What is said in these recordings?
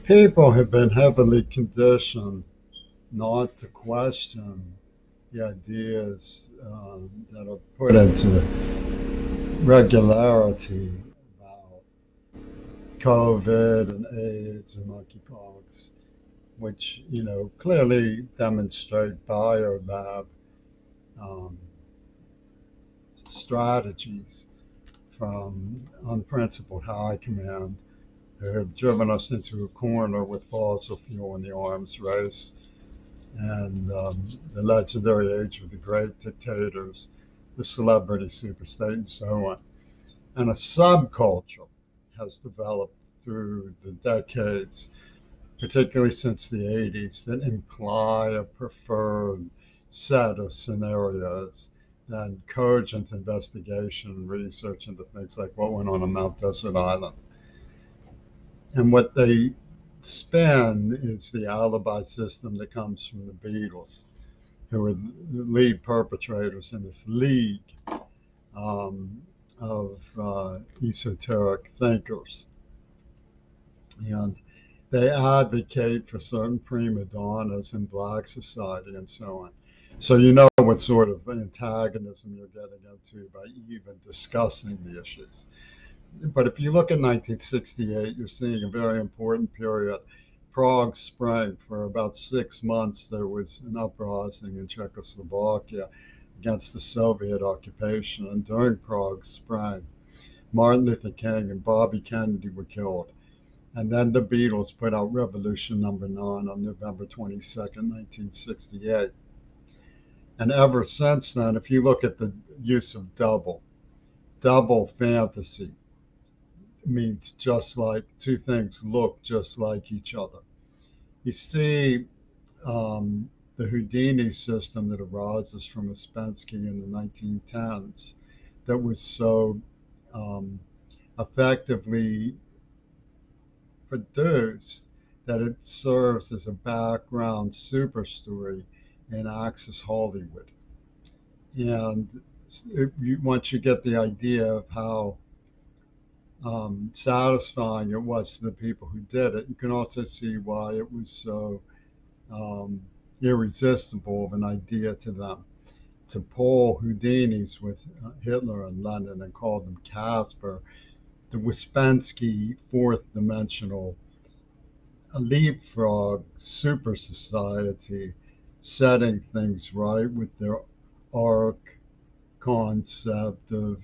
People have been heavily conditioned not to question the ideas that are put into regularity about COVID and AIDS and monkeypox, which clearly demonstrate biolab um, strategies from unprincipled high command who have driven us into a corner with fossil fuel in the arms race and the legendary age of the great dictators, the celebrity superstate, and so on. And a subculture has developed through the decades, particularly since the 80s, that imply a preferred set of scenarios and cogent investigation and research into things like what went on Mount Desert Island. And what they spin is the alibi system that comes from the Beatles, who were the lead perpetrators in this league um, of esoteric thinkers. And they advocate for certain prima donnas in black society and so on. So you know what sort of antagonism you're getting into by even discussing the issues. But if you look at 1968, you're seeing a very important period. Prague Spring, for about 6 months, there was an uprising in Czechoslovakia against the Soviet occupation. And during Prague Spring, Martin Luther King and Bobby Kennedy were killed. And then the Beatles put out Revolution Number 9 on November 22nd, 1968. And ever since then, if you look at the use of double fantasy means just like two things look just like each other. You see the Houdini system that arises from Ouspensky in the 1910s that was so um, effectively produced that it serves as a background super story in Axis Hollywood. And once you get the idea of how satisfying it was to the people who did it, you can also see why it was so um, irresistible of an idea to them. To pull Houdinis with Hitler and Lenin and call them Casper, the Ouspensky fourth dimensional a leapfrog super society setting things right with their arc concept of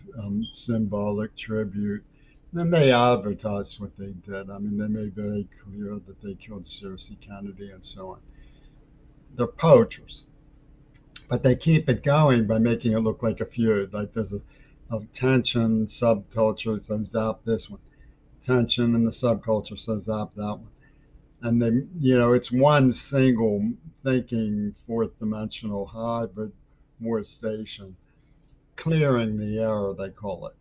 symbolic tribute. Then they advertised what they did. I mean, they made very clear that they killed Cersei Kennedy and so on. They're poachers, but they keep it going by making it look like a feud. Like there's a tension subculture, so zap this one. Tension in the subculture, so zap that one. And they, it's one single thinking fourth dimensional hybrid war station, clearing the error, they call it.